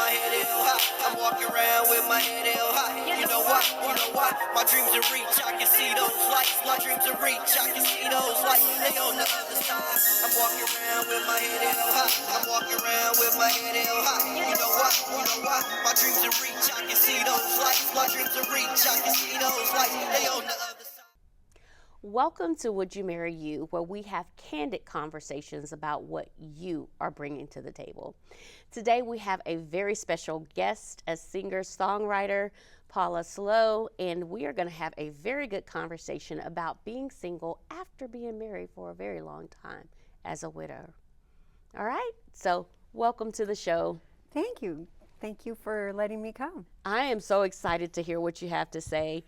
my head held high. I'm walking around with my head held high. You know why? You know why? My dreams are reach, I can see those lights. My dreams are reach, I can see those lights. They on the other side. I'm walking around with my head held high. I'm walking around with my head held high. You know why? You know why? My dreams are reach, I can see those lights. My dreams are reach, I can see those lights. They on the other side. Welcome to Would You Marry You, where we have candid conversations about what you are bringing to the table. Today we have a very special guest, a singer-songwriter, Paula Slow, and we are going to have a very good conversation about being single after being married for a very long time as a widow. All right, so welcome to the show. Thank you. Thank you for letting me come. I am so excited to hear what you have to say.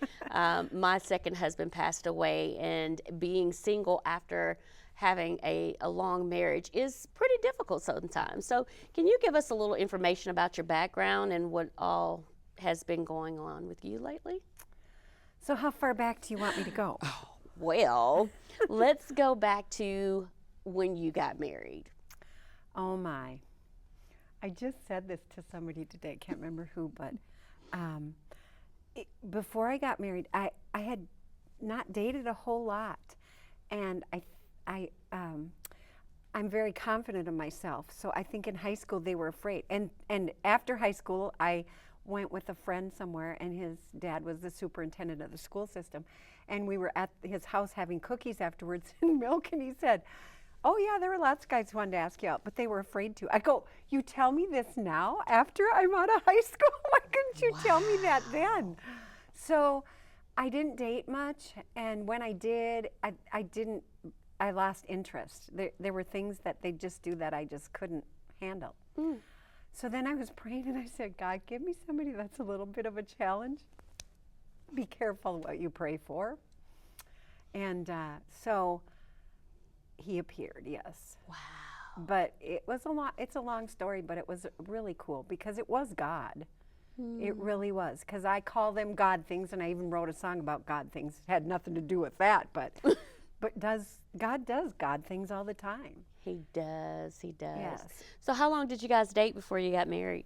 My second husband passed away, and being single after having a long marriage is pretty difficult sometimes. So can you give us a little information about your background and what all has been going on with you lately? So how far back do you want me to go? Well, let's go back to when you got married. Oh my. I just said this to somebody today, I can't remember who, but before I got married, I had not dated a whole lot, and I'm very confident of myself. So I think in high school they were afraid, and after high school I went with a friend somewhere, and his dad was the superintendent of the school system, and we were at his house having cookies afterwards and milk, and he said, "Oh yeah, there were lots of guys who wanted to ask you out, but they were afraid to." I go, "You tell me this now after I'm out of high school? Why couldn't you tell me that then?" So I didn't date much, and when I did, I lost interest. There were things that they just do that I just couldn't handle. So then I was praying and I said, "God, give me somebody that's a little bit of a challenge. Be careful what you pray for." And so he appeared, yes. Wow. But it's a long story, but it was really cool because it was God. It really was, because I call them God things, and I even wrote a song about God things. It had nothing to do with that, but God does God things all the time. He does, he does. Yes. So how long did you guys date before you got married?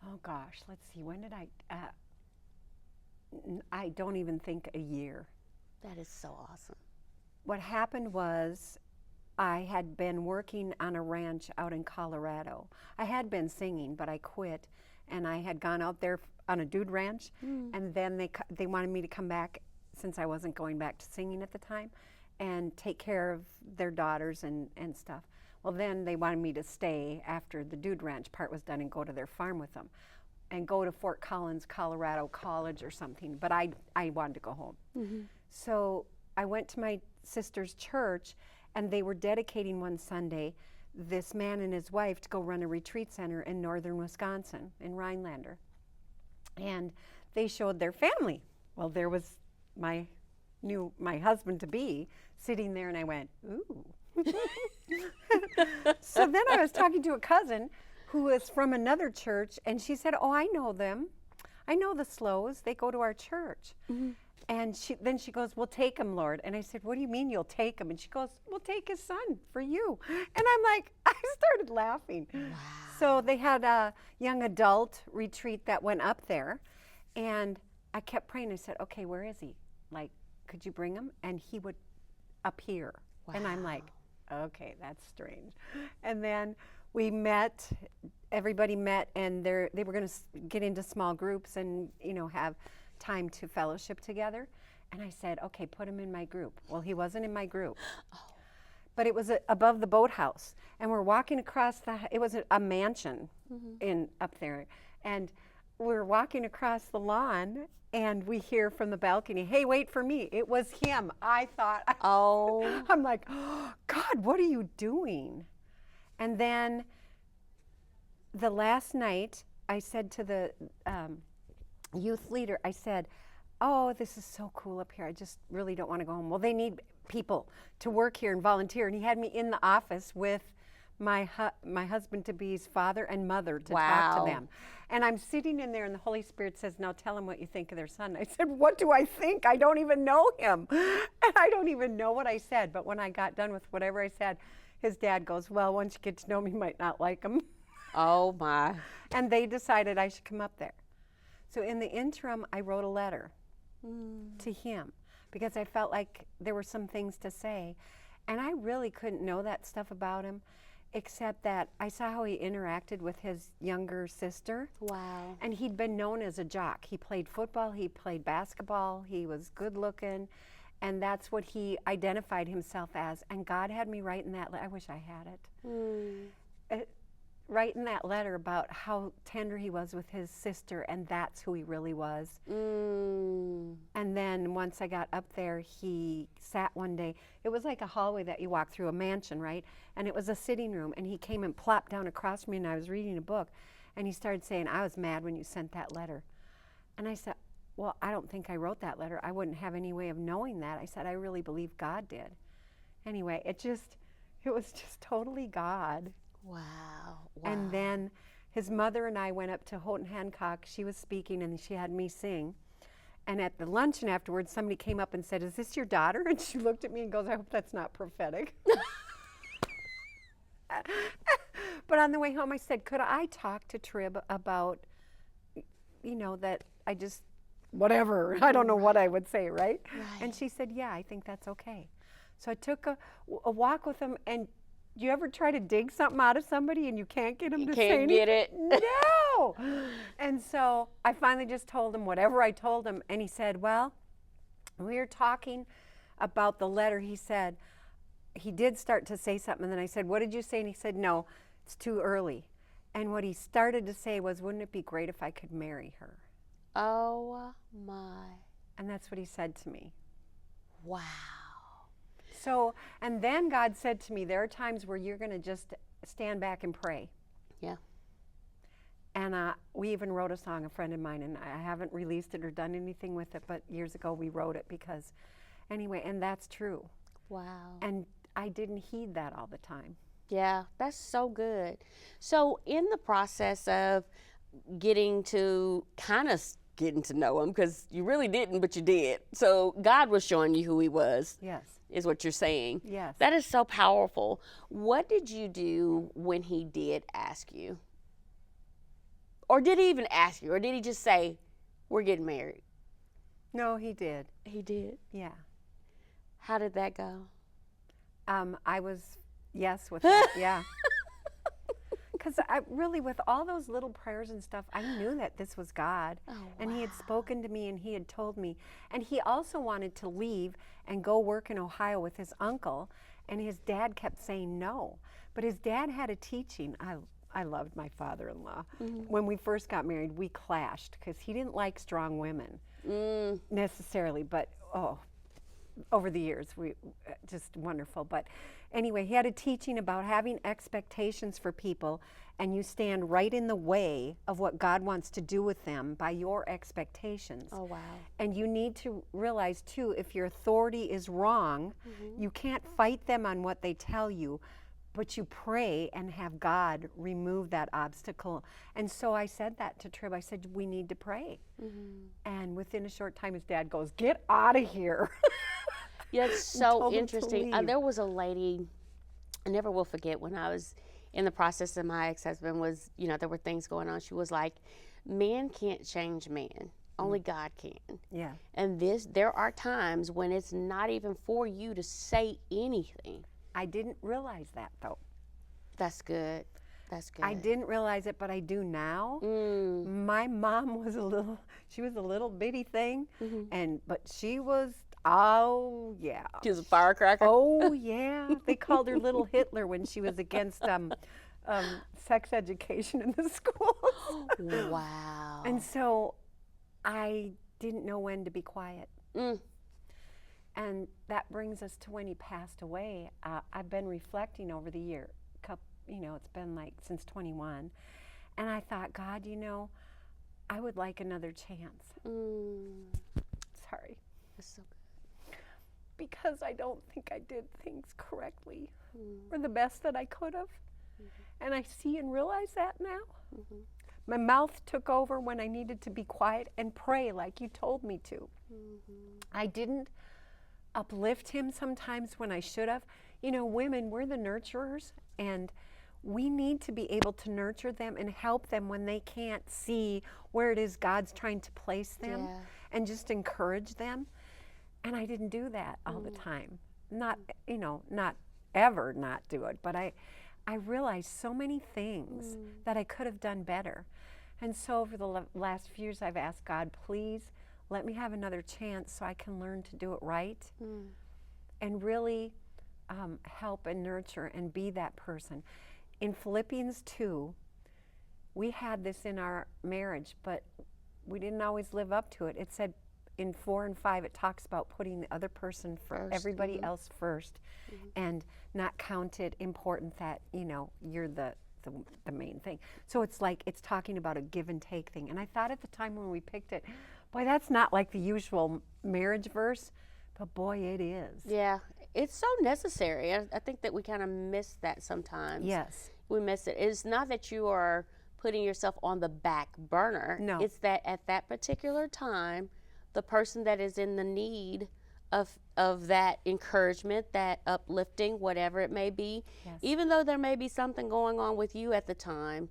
Oh gosh, let's see, when did I don't even think a year. That is so awesome. What happened was I had been working on a ranch out in Colorado. I had been singing, but I quit, and I had gone out there on a dude ranch, and then they wanted me to come back, since I wasn't going back to singing at the time, and take care of their daughters and stuff. Well, then they wanted me to stay after the dude ranch part was done and go to their farm with them and go to Fort Collins, Colorado College or something, but I wanted to go home. So I went to my sister's church, and they were dedicating one Sunday this man and his wife to go run a retreat center in northern Wisconsin, in Rhinelander. And they showed their family. Well, there was my husband-to-be sitting there, and I went, ooh. So then I was talking to a cousin who was from another church, and she said, "Oh, I know them. I know the Slows. They go to our church." And then she goes, "We'll take him, Lord." And I said, "What do you mean you'll take him?" And she goes, "We'll take his son for you." And I'm like, I started laughing. Wow. So they had a young adult retreat that went up there. And I kept praying. I said, "Okay, where is he? Like, could you bring him?" And he would appear. Wow. And I'm like, okay, that's strange. And then we met, everybody met, and they were going to get into small groups and, have time to fellowship together. And I said, "Okay, put him in my group." Well, he wasn't in my group. But it was above the boathouse, and we're walking across it was a mansion up there, and we're walking across the lawn, and we hear from the balcony, "Hey, wait for me." It was him. I thought, I'm like, "Oh, God, what are you doing?" And then the last night, I said to the youth leader, I said, "Oh, this is so cool up here. I just really don't want to go home." Well, they need people to work here and volunteer. And he had me in the office with my husband-to-be's father and mother to talk to them. And I'm sitting in there, and the Holy Spirit says, "Now tell them what you think of their son." I said, "What do I think? I don't even know him." And I don't even know what I said. But when I got done with whatever I said, his dad goes, "Well, once you get to know him, you might not like him." Oh my. And they decided I should come up there. So in the interim, I wrote a letter to him because I felt like there were some things to say. And I really couldn't know that stuff about him, except that I saw how he interacted with his younger sister. Wow. And he'd been known as a jock. He played football, he played basketball, he was good looking, and that's what he identified himself as. And God had me write in that letter, I wish I had it. Write in that letter about how tender he was with his sister, and that's who he really was. And then once I got up there, he sat one day. It was like a hallway that you walk through, a mansion, right? And it was a sitting room, and he came and plopped down across from me, and I was reading a book, and he started saying, I was mad when you sent that letter. And I said, well, I don't think I wrote that letter. I wouldn't have any way of knowing that. I said, I really believe God did. Anyway, it was just totally God. Wow. And then his mother and I went up to Houghton Hancock. She was speaking, and she had me sing. And at the luncheon afterwards, somebody came up and said, is this your daughter? And she looked at me and goes, I hope that's not prophetic. But on the way home, I said, could I talk to Trib about, that I just, whatever. I don't know what I would say, right? And she said, yeah, I think that's okay. So I took a walk with him, and do you ever try to dig something out of somebody and you can't get them to say anything? Can't get it. No. And so I finally just told him whatever I told him, and he said, well, we were talking about the letter. He said, he did start to say something, and then I said, what did you say? And he said, no, it's too early. And what he started to say was, wouldn't it be great if I could marry her? Oh my. And that's what he said to me. Wow. So, and then God said to me, there are times where you're going to just stand back and pray. Yeah. And we even wrote a song, a friend of mine, and I haven't released it or done anything with it, but years ago we wrote it because, anyway, and that's true. Wow. And I didn't heed that all the time. Yeah, that's so good. So in the process of getting to know him, because you really didn't, but you did. So God was showing you who he was. Yes. Is what you're saying. Yes. That is so powerful. What did you do when he did ask you? Or did he even ask you? Or did he just say, we're getting married? No, he did. He did? Yeah. How did that go? I was, yes, with that, yeah. Because I really, with all those little prayers and stuff, I knew that this was God. Oh, and he had spoken to me, and he had told me. And he also wanted to leave and go work in Ohio with his uncle, and his dad kept saying no. But his dad had a teaching. I loved my father-in-law. When we first got married, we clashed because he didn't like strong women necessarily, but over the years, we just wonderful. But anyway, he had a teaching about having expectations for people, and you stand right in the way of what God wants to do with them by your expectations. Oh, wow. And you need to realize, too, if your authority is wrong, you can't fight them on what they tell you, but you pray and have God remove that obstacle. And so I said that to Trib. I said, we need to pray. And within a short time, his dad goes, get out of here. Yeah, it's so interesting. There was a lady, I never will forget, when I was in the process of my ex-husband was, there were things going on. She was like, man can't change man. Only God can. Yeah. And there are times when it's not even for you to say anything. I didn't realize that, though. That's good. That's good. I didn't realize it, but I do now. My mom was a little bitty thing, but she was, oh, yeah. She was a firecracker? Oh, yeah. They called her Little Hitler when she was against sex education in the schools. Wow. And so I didn't know when to be quiet. And that brings us to when he passed away. I've been reflecting over the year. It's been like since 21. And I thought, God, I would like another chance. Sorry. That's so good. Because I don't think I did things correctly or the best that I could have. And I see and realize that now. My mouth took over when I needed to be quiet and pray like you told me to. I didn't uplift him sometimes when I should have. Women, we're the nurturers, and we need to be able to nurture them and help them when they can't see where it is God's trying to place them, and just encourage them. And I didn't do that all the time. Not, not ever not do it, but I realized so many things that I could have done better. And so over the last few years, I've asked God, please let me have another chance so I can learn to do it right, and really help and nurture and be that person. In Philippians 2, we had this in our marriage, but we didn't always live up to it. It said in 4 and 5, it talks about putting the other person first, everybody else first, and not count it important that, you're the main thing. So it's like, it's talking about a give and take thing. And I thought at the time when we picked it, boy, that's not like the usual marriage verse, but boy, it is. Yeah, it's so necessary. I think that we kind of miss that sometimes. Yes. We miss it. It's not that you are putting yourself on the back burner. No. It's that at that particular time, the person that is in the need of that encouragement, that uplifting, whatever it may be, even though there may be something going on with you at the time,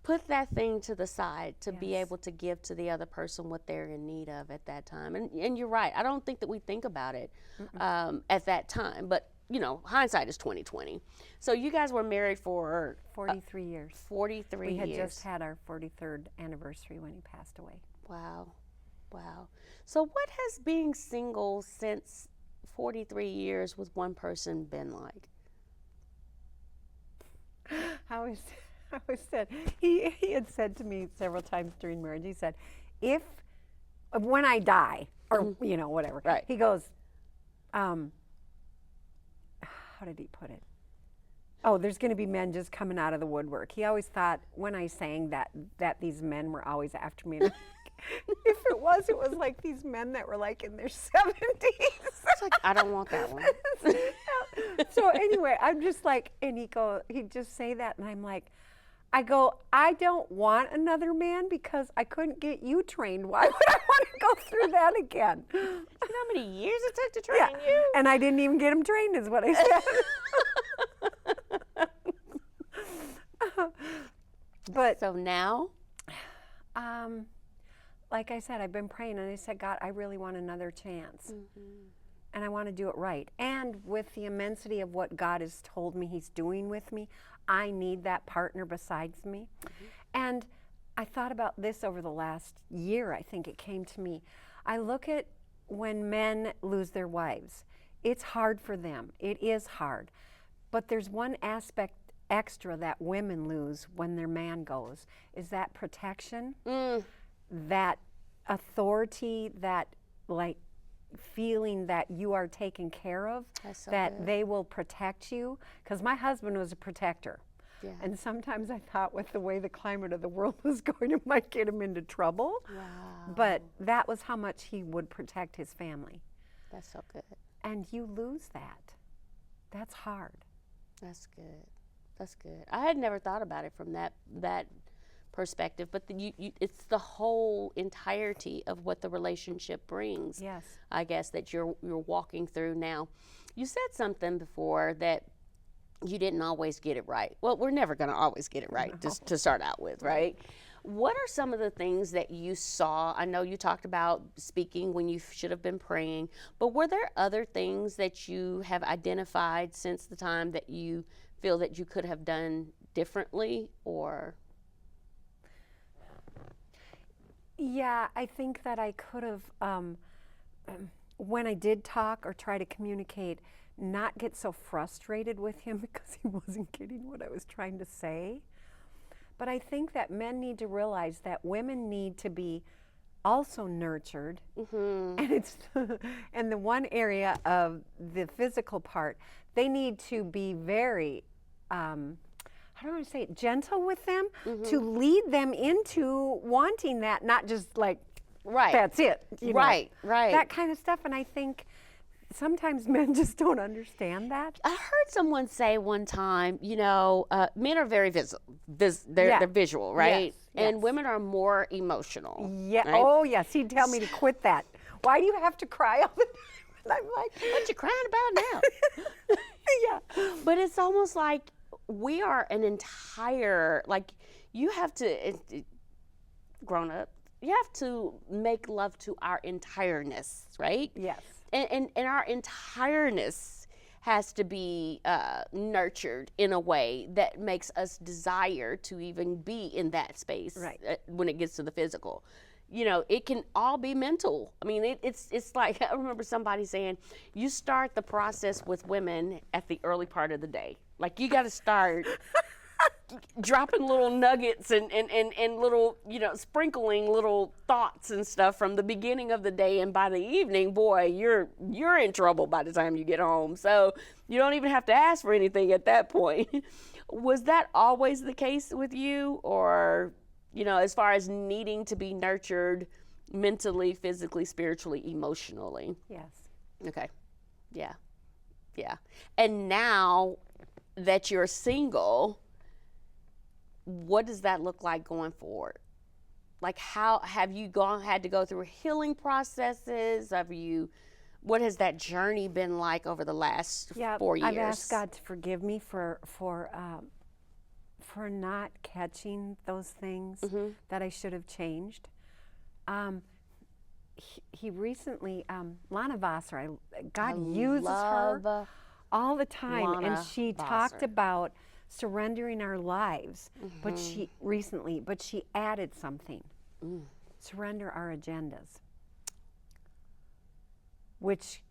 put that thing to the side to be able to give to the other person what they're in need of at that time. And you're right. I don't think that we think about it at that time, but hindsight is 20/20. So you guys were married for 43 years. 43 years. We had just had our 43rd anniversary when he passed away. Wow. Wow. So what has being single since 43 years with one person been like? I always said, he had said to me several times during marriage, he said, when I die, or, whatever, he goes, how did he put it? Oh, there's going to be men just coming out of the woodwork. He always thought when I sang that these men were always after me. If it was like these men that were like in their 70s. It's like, I don't want that one. So anyway, I'm just like, and he'd just say that, and I'm like, I don't want another man because I couldn't get you trained. Why would I want to go through that again? You know how many years it took to train you? And I didn't even get him trained, is what I said. But so now? Like I said, I've been praying, and I said, God, I really want another chance. And I want to do it right. And with the immensity of what God has told me he's doing with me, I need that partner besides me. And I thought about this over the last year, I think it came to me. I look at when men lose their wives. It's hard for them. It is hard. But there's one aspect extra that women lose when their man goes, is that protection, that authority, that like feeling that you are taken care of, that they will protect you. Because my husband was a protector. And sometimes I thought with the way the climate of the world was going, it might get him into trouble. But that was how much he would protect his family. That's so good. And you lose that. That's hard. That's good. That's good. I had never thought about it from that perspective, but it's the whole entirety of what the relationship brings. Yes. I guess that you're walking through now. You said something before that you didn't always get it right. Well, we're never going to always get it right, just to start out with, right? What are some of the things that you saw? I know you talked about speaking when you should have been praying, but were there other things that you have identified since the time that you feel that you could have done differently, or? Yeah, I think that I could have, when I did talk or try to communicate, not get so frustrated with him because he wasn't getting what I was trying to say. But I think that men need to realize that women need to be also nurtured, and it's and the one area of the physical part, they need to be very how do I want to say it, gentle with them, to lead them into wanting that, not just like that's it, you know, right, that kind of stuff. And I think sometimes men just don't understand that. I heard someone say one time, men are very they're visual, right? Yes, and yes. women are more emotional. Yeah. Right? Oh, yes. He'd tell me to quit that. Why do you have to cry all the time? And I'm like, what you crying about now? yeah. But it's almost like we are an entire, like, you have to, grown up, you have to make love to our entireness, right? Yes. And our entireness has to be nurtured in a way that makes us desire to even be in that space. Right. When it gets to the physical. You know, it can all be mental. I mean, it's like, I remember somebody saying, you start the process with women at the early part of the day. Like, you got to start dropping little nuggets and little, you know, sprinkling little thoughts and stuff from the beginning of the day, and by the evening, boy, you're in trouble by the time you get home. So you don't even have to ask for anything at that point. Was that always the case with you, or, you know, as far as needing to be nurtured mentally, physically, spiritually, emotionally? Yes. Okay. Yeah. Yeah. And now that you're single, what does that look like going forward? Like, how have you had to go through healing processes? What has that journey been like over the last 4 years? I've asked God to forgive me for not catching those things that I should have changed. He recently, Lana Vassar, God uses her all the time, Lana and she Vassar. talked about surrendering our lives, but she added something. Surrender our agendas, which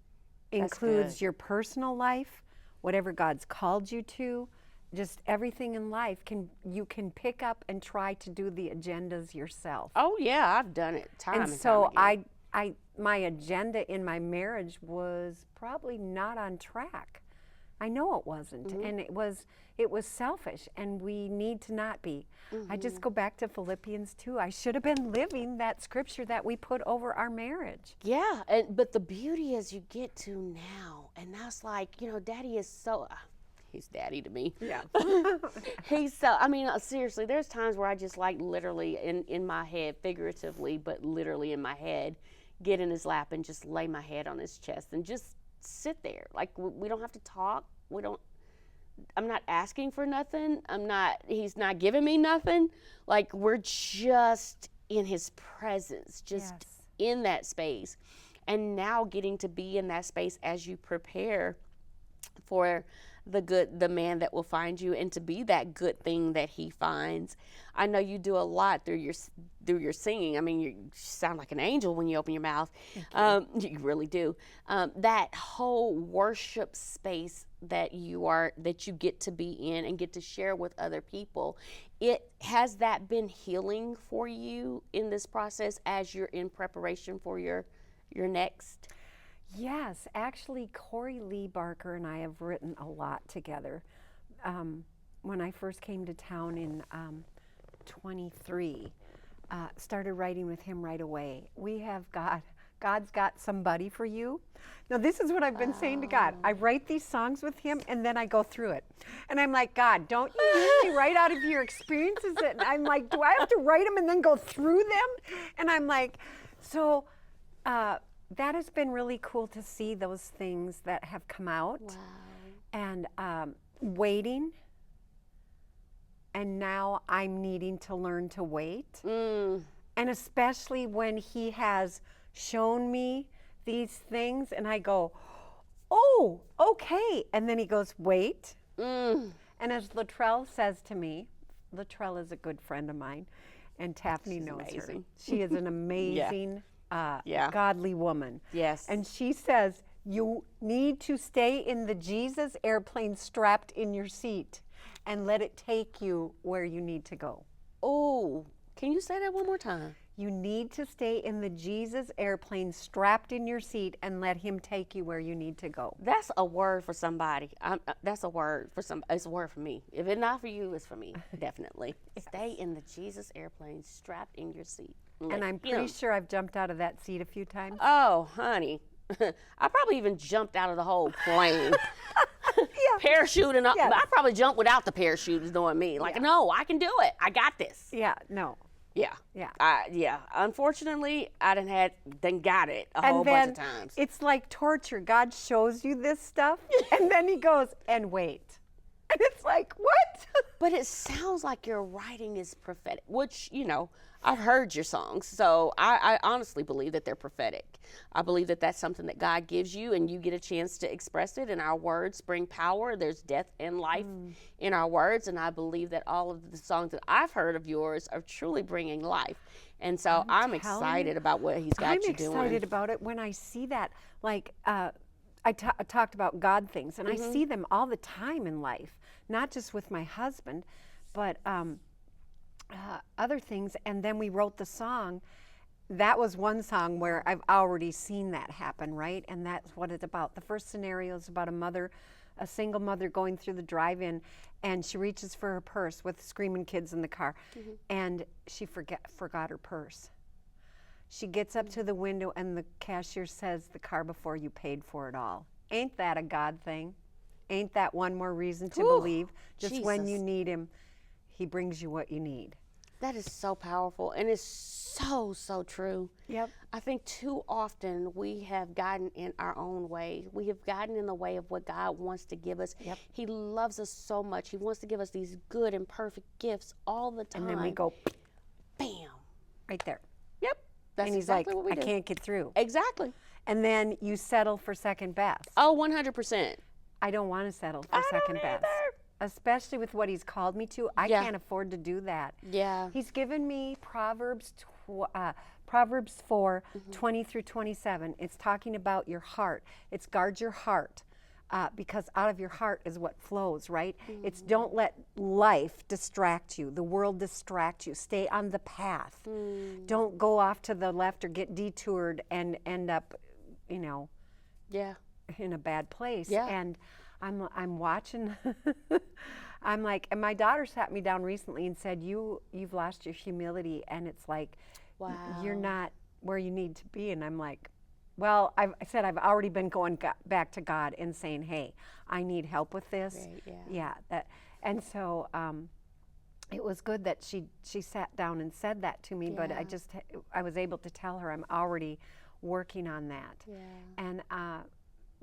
includes your personal life, whatever God's called you to, just everything in life. You can pick up and try to do the agendas yourself. Oh yeah, I've done it time and so time again. my agenda in my marriage was probably not on track. I know it wasn't, and it was selfish, and we need to not be. I just go back to Philippians 2. I should have been living that scripture that we put over our marriage. Yeah, but the beauty is you get to now, and that's like, you know, Daddy is so, he's Daddy to me. Yeah. He's so, I mean, seriously, there's times where I just like literally in my head, figuratively, but literally in my head, get in his lap and just lay my head on his chest and just sit there. Like, we don't have to talk. I'm not asking for nothing. He's not giving me nothing. Like, we're just in his presence, just in that space. And now getting to be in that space as you prepare for the man that will find you, and to be that good thing that he finds. I know you do a lot through your singing. I mean, you sound like an angel when you open your mouth. You really do. That whole worship space that you get to be in and get to share with other people, has that been healing for you in this process as you're in preparation for your next? Yes, actually, Corey Lee Barker and I have written a lot together. When I first came to town in 23, started writing with him right away. God's got somebody for you. Now, this is what I've been saying to God. I write these songs with him, and then I go through it. And I'm like, God, don't you usually write out of your experiences? And I'm like, do I have to write them and then go through them? And I'm like, so... that has been really cool to see those things that have come out. Wow. And waiting. And now I'm needing to learn to wait. And especially when he has shown me these things and I go, oh, okay. And then he goes, wait. And as Latrell says to me, Latrell is a good friend of mine, and Taffiney knows her. She is an amazing godly woman. Yes. And she says, you need to stay in the Jesus airplane strapped in your seat and let it take you where you need to go. Oh, can you say that one more time? You need to stay in the Jesus airplane strapped in your seat and let him take you where you need to go. That's a word for somebody. That's a word for it's a word for me. If it's not for you, it's for me, definitely. Stay in the Jesus airplane strapped in your seat. And I'm pretty sure I've jumped out of that seat a few times. Oh, honey. I probably even jumped out of the whole plane. Parachute and Yes. I probably jumped without the parachute, is knowing me. Like, no, I can do it. I got this. Yeah, no. Yeah. Yeah. Unfortunately, I done got it a whole bunch of times. It's like torture. God shows you this stuff, and then he goes, and wait. And it's like, what? But it sounds like your writing is prophetic, which, I've heard your songs, so I honestly believe that they're prophetic. I believe that that's something that God gives you, and you get a chance to express it, and our words bring power. There's death and life in our words, and I believe that all of the songs that I've heard of yours are truly bringing life. And so I'm excited about what he's got you doing. I'm excited about it when I see that. Like, I talked about God things, and I see them all the time in life, not just with my husband, but other things. And then we wrote the song. That was one song where I've already seen that happen, right? And that's what it's about. The first scenario is about a single mother going through the drive-in, and she reaches for her purse with screaming kids in the car, and she forgot her purse. She gets up to the window, and the cashier says, "The car before you paid for it all." Ain't that a God thing? Ain't that one more reason to believe? Just when you need him, he brings you what you need. That is so powerful, and it's so, so true. Yep. I think too often we have gotten in our own way. We have gotten in the way of what God wants to give us. Yep. He loves us so much. He wants to give us these good and perfect gifts all the time. And then we go, bam. right there. Yep. That's And he's exactly like, what we I do. can't get through. Exactly. And then you settle for second best. Oh, 100%. I don't want to settle for second best. Especially with what he's called me to. I can't afford to do that. Yeah. He's given me Proverbs 4, 20 through 27. It's talking about your heart. It's guard your heart. Because out of your heart is what flows, right? It's don't let life distract you, the world distract you. Stay on the path. Don't go off to the left or get detoured and end up, Yeah. in a bad place. Yeah. And I'm watching. I'm like, and my daughter sat me down recently and said, you've lost your humility, and it's like, Wow. you're not where you need to be. And I'm like, well, I said I've already been going back to God and saying, hey, I need help with this. Right, Yeah. And so it was good that she sat down and said that to me, but I was able to tell her I'm already working on that. Yeah. And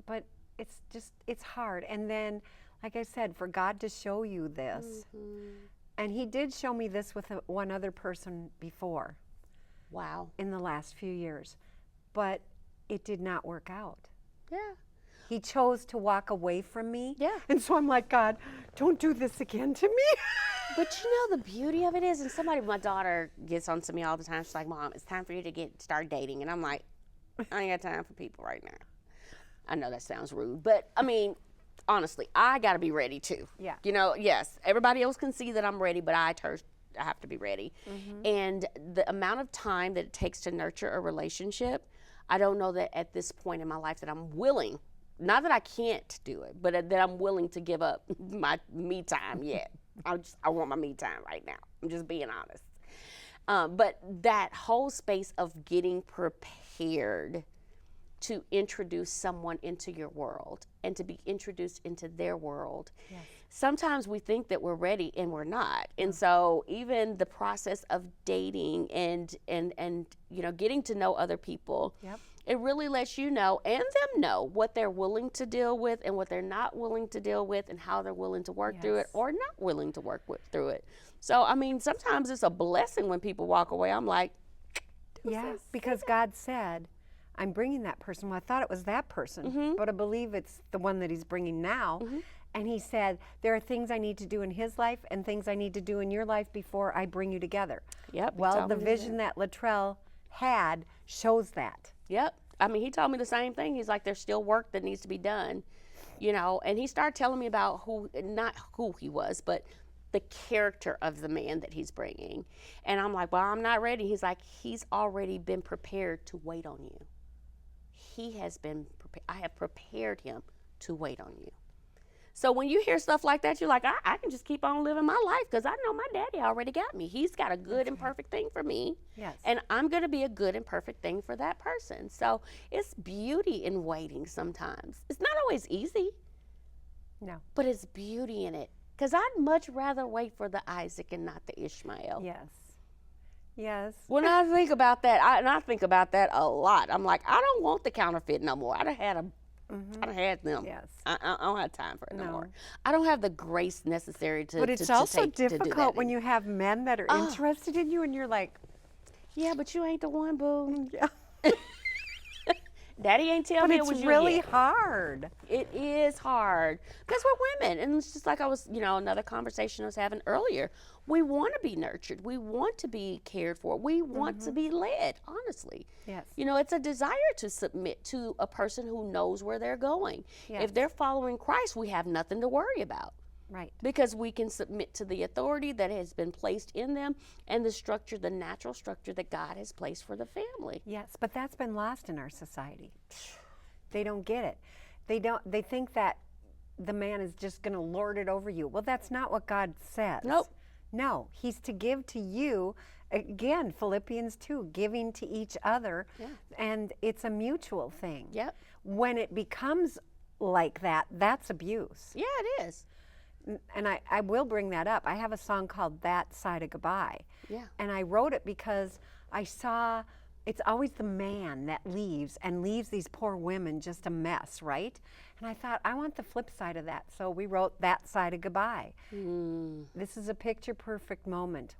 but it's hard. And then, like I said, for God to show you this, and he did show me this with one other person before. Wow. In the last few years, but it did not work out. Yeah. He chose to walk away from me. Yeah. And so I'm like, God, don't do this again to me. But the beauty of it is, and my daughter gets on to me all the time. She's like, Mom, it's time for you to start dating. And I'm like, I ain't got time for people right now. I know that sounds rude, but I mean, honestly, I got to be ready too. Yeah. Yes, everybody else can see that I'm ready, but I have to be ready. And the amount of time that it takes to nurture a relationship, I don't know that at this point in my life that I'm willing, not that I can't do it, but that I'm willing to give up my me time yet. I want my me time right now. I'm just being honest. But that whole space of getting prepared to introduce someone into your world and to be introduced into their world. Yes. Sometimes we think that we're ready and we're not. And so even the process of dating and getting to know other people, it really lets you know and them know what they're willing to deal with and what they're not willing to deal with and how they're willing to work through it or not willing to work through it. So, I mean, sometimes it's a blessing when people walk away. I'm like, because God said, I'm bringing that person. Well, I thought it was that person, but I believe it's the one that he's bringing now. And he said, there are things I need to do in his life and things I need to do in your life before I bring you together. Yep. Well, the vision that Luttrell had shows that. Yep. I mean, he told me the same thing. He's like, there's still work that needs to be done, and he started telling me about not who he was, but the character of the man that he's bringing. And I'm like, well, I'm not ready. He's like, he's already been prepared to wait on you. He has been prepared. I have prepared him to wait on you. So when you hear stuff like that, you're like, I can just keep on living my life because I know my daddy already got me. He's got a good and perfect thing for me. Yes. And I'm going to be a good and perfect thing for that person. So it's beauty in waiting sometimes. It's not always easy. No. But it's beauty in it. Because I'd much rather wait for the Isaac and not the Ishmael. Yes. Yes. When I think about that, I think about that a lot. I'm like, I don't want the counterfeit no more. I'd have had I don't have them. Yes. I don't have time for it no No. more. I don't have the grace necessary to But it's to also take, to do difficult that when anymore. you have men that are interested in you and you're like, Yeah, but you ain't the one, boo. yeah. Daddy ain't tell But me it it's was you really yet. hard. It is hard because we're women, and it's just like I was, another conversation I was having earlier. We want to be nurtured. We want to be cared for. We want to be led. Honestly, Yes. it's a desire to submit to a person who knows where they're going. Yes. If they're following Christ, we have nothing to worry about. Right. Because we can submit to the authority that has been placed in them and the natural structure that God has placed for the family. Yes, but that's been lost in our society. They don't get it. They think that the man is just going to lord it over you. Well, that's not what God says. Nope. No, he's to give to you. Again, Philippians 2, giving to each other. Yeah. And it's a mutual thing. Yep. When it becomes like that, that's abuse. Yeah, it is. And I will bring that up. I have a song called That Side of Goodbye. Yeah. And I wrote it because I saw it's always the man that leaves and leaves these poor women just a mess, right? And I thought, I want the flip side of that. So we wrote That Side of Goodbye. This is a picture perfect moment.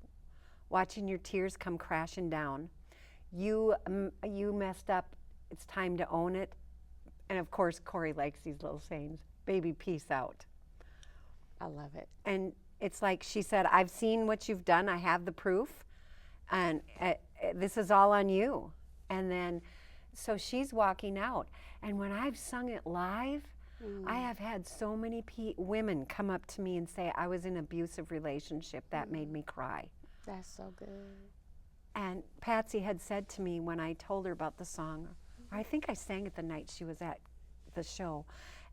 Watching your tears come crashing down. You messed up. It's time to own it. And of course, Corey likes these little sayings. Baby, peace out. I love it. And it's like she said, I've seen what you've done. I have the proof. And this is all on you. And then, so she's walking out. And when I've sung it live, I have had so many women come up to me and say, I was in an abusive relationship. That made me cry. That's so good. And Patsy had said to me when I told her about the song, I think I sang it the night she was at the show.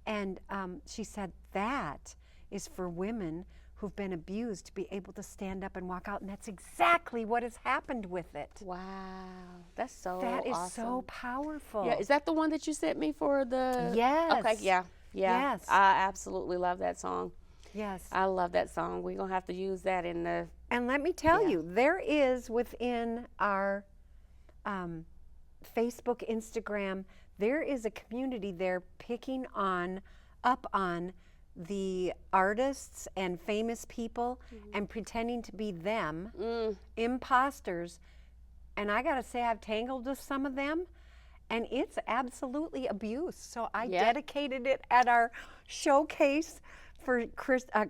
And she said, that is for women who've been abused to be able to stand up and walk out, and that's exactly what has happened with it. Wow, that's so That is awesome. so powerful. Yeah, is that the one that you sent me for the? Yes. Okay, yeah. Yes. I absolutely love that song. Yes. I love that song. We're gonna have to use that in the. And let me tell you, there is within our Facebook, Instagram, there is a community there picking up on the artists and famous people and pretending to be them, imposters. And I gotta say, I've tangled with some of them, and it's absolutely abuse. So I dedicated it at our showcase for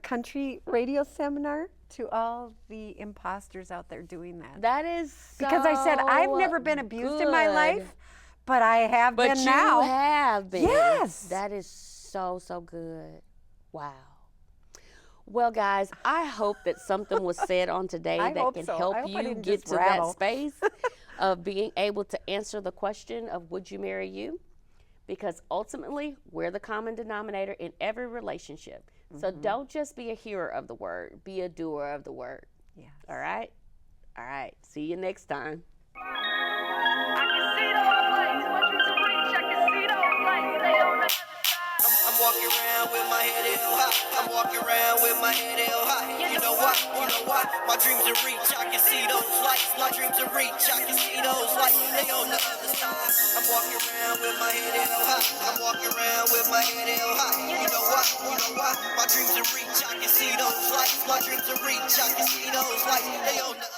country radio seminar to all the imposters out there doing that. That is so Because I said, I've never been abused in my life, but I have been now. But you have been. Yes. That is so, so good. Wow. Well, guys, I hope that something was said on today I that hope can so. I help hope I you didn't get just to rattle. that space of being able to answer the question of would you marry you? Because ultimately, we're the common denominator in every relationship. So don't just be a hearer of the word, be a doer of the word. Yes. All right? All right. See you next time. I can see those lights, want you to reach, I can see those lights, they on the other side. I'm walking around with my head held high. I'm walking around with my head held high. You know why? You know why? My dreams are reach. I can see those lights. My dreams are reach. I can see those lights. They on the other side. I'm walking around with my head held high. I'm walking around with my head held high. You know why? You know why? My dreams are reach. I can see those lights. My dreams are reach. I can see those lights. They on the other side.